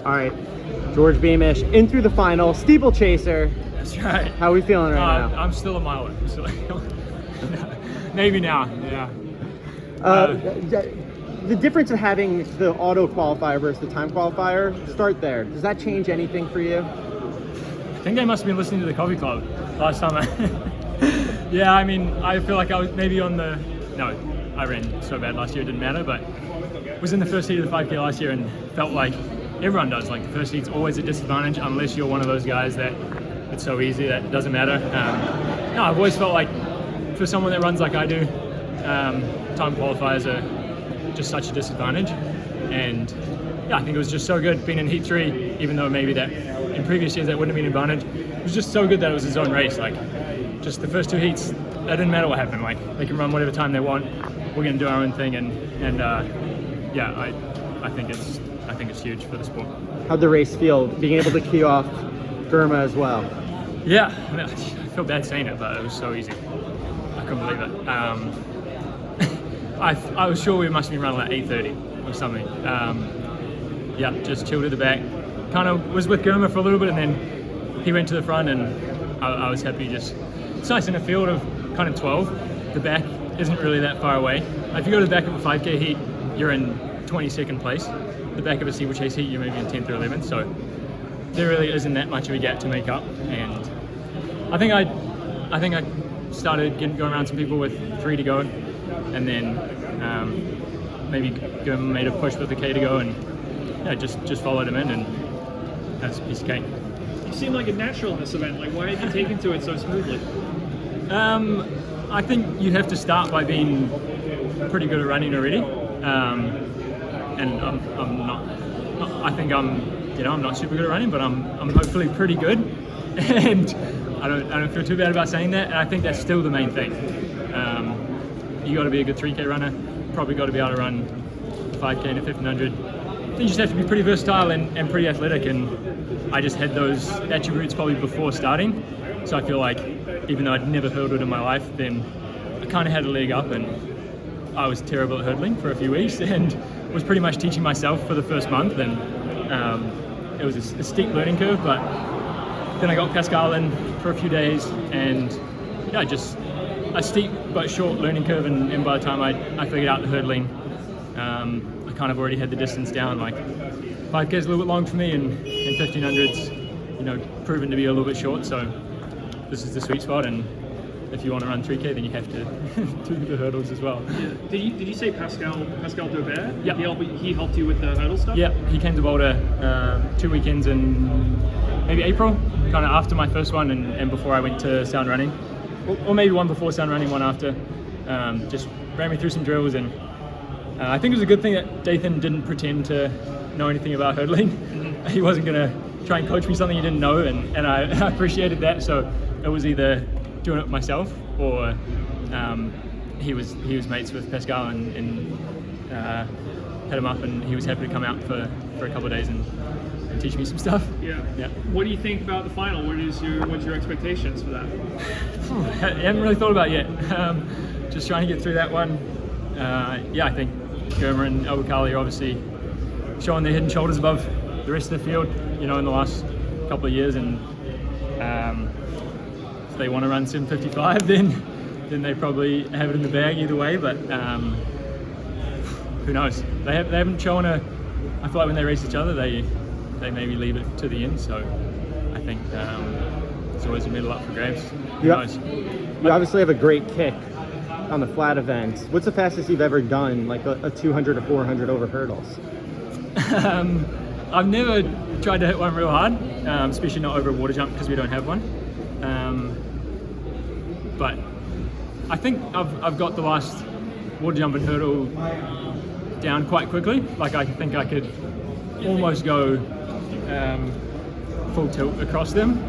All right, George Beamish in through the final, steeplechaser. That's right. How are we feeling right now? I'm still a mile away. So maybe now, yeah. The difference of having the auto qualifier versus the time qualifier, start there. Does that change anything for you? I think I must have been listening to the Coffee Club last time. Yeah, I mean, I feel like I was maybe on the... No, I ran so bad last year, it didn't matter, but was in the first heat of the 5K last year and felt like everyone does. Like the first heat's always a disadvantage unless you're one of those guys that it's so easy that it doesn't matter. No, I've always felt like for someone that runs like I do, time qualifiers are just such a disadvantage. And yeah, I think it was just so good being in heat 3, even though maybe that in previous years that wouldn't have been an advantage. It was just so good that it was his own race. Like just the first 2 heats, that didn't matter what happened. Like they can run whatever time they want. We're going to do our own thing, and yeah, I think it's huge for the sport. How'd the race feel, being able to key off Germa as well? Yeah, I mean, I feel bad saying it, but it was so easy. I couldn't believe it. I was sure we must have been running like 8:30 or something. Yeah, just chilled at the back. Kind of was with Germa for a little bit, and then he went to the front, and I was happy. Just it's nice in a field of kind of 12. The back isn't really that far away. If you go to the back of a 5K heat, you're in 22nd place. The back of a steeplechase heat, you're maybe in 10th or 11th. So there really isn't that much of a gap to make up. And I think I started going around some people with 3 to go, and then maybe made a push with the K to go, and yeah, just followed him in, and that's a piece of cake. You seem like a natural in this event. Like, why have you taken to it so smoothly? I think you have to start by being pretty good at running already, and I'm not. I think I'm not super good at running, but I'm hopefully pretty good, and I don't feel too bad about saying that. And I think that's still the main thing. You got to be a good 3K runner. Probably got to be able to run 5K and a 1500. You just have to be pretty versatile and pretty athletic, and I just had those attributes probably before starting. So I feel like even though I'd never hurdled in my life, then I kind of had a leg up, and I was terrible at hurdling for a few weeks and was pretty much teaching myself for the first month, and it was a steep learning curve, but then I got Pascal in for a few days, and yeah, just a steep but short learning curve, and by the time I figured out the hurdling, I kind of already had the distance down. Like 5K is a little bit long for me, and 1500s, you know, proven to be a little bit short, so this is the sweet spot. And if you want to run 3K, then you have to do the hurdles as well. Yeah. Did you say Pascal Daubert? Yeah. He helped you with the hurdle stuff? Yeah, he came to Boulder 2 weekends in maybe April, kind of after my first one and before I went to Sound Running. Or maybe one before Sound Running, one after. Just ran me through some drills, and I think it was a good thing that Dathan didn't pretend to know anything about hurdling. Mm-hmm. He wasn't going to try and coach me something he didn't know, and I appreciated that. So it was either doing it myself, or he was mates with Pascal and had him up, and he was happy to come out for a couple of days and teach me some stuff. Yeah. Yeah. What do you think about the final? What's your expectations for that? I haven't really thought about it yet. Just trying to get through that one. Yeah, I think Germa and Albacali are obviously showing their head and shoulders above the rest of the field, you know, in the last couple of years, and if they want to run 7:55, then they probably have it in the bag either way. But who knows? They haven't shown I feel like when they race each other, they maybe leave it to the end. So I think there's always a medal up for grabs. Who knows? You obviously have a great kick on the flat events. What's the fastest you've ever done, like a 200 or 400 over hurdles? I've never tried to hit one real hard, especially not over a water jump because we don't have one. But I think I've got the last water jump and hurdle down quite quickly. Like I think I could almost go full tilt across them.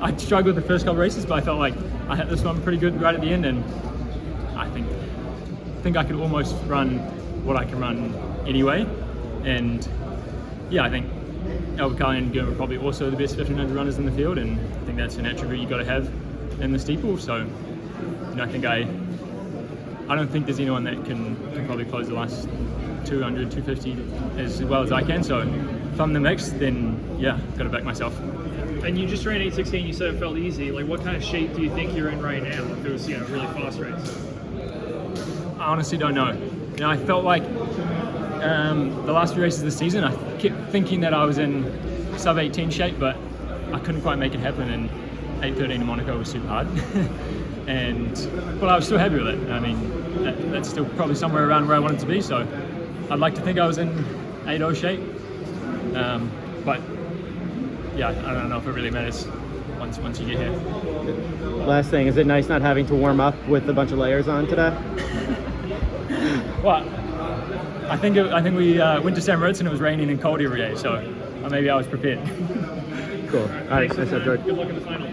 I struggled the first couple of races, but I felt like I hit this one pretty good right at the end, and I think I could almost run what I can run anyway. And yeah, I think Albacali and Germa are probably also the best 1500 runners in the field, and I think that's an attribute you got to have in the steeple. So, you know, I think I don't think there's anyone that can probably close the last 200, 250 as well as I can. So I'm the mix, then yeah, got to back myself. And you just ran 8:16. You said it felt easy. Like, what kind of shape do you think you're in right now? If it was, you know, a really fast race. I honestly don't know. You know, I felt like the last few races of the season, I kept thinking that I was in sub 18 shape, but I couldn't quite make it happen. And 8:13 in Monaco was super hard. But I was still happy with it. I mean, that's still probably somewhere around where I wanted to be. So I'd like to think I was in 8:0 shape. But yeah, I don't know if it really matters once you get here. Last thing, is it nice not having to warm up with a bunch of layers on today? Well, I think we went to St. Moritz and it was raining and cold every day, so maybe I was prepared. Cool. All right, Thanks, nice job, man. George. Good luck in the final.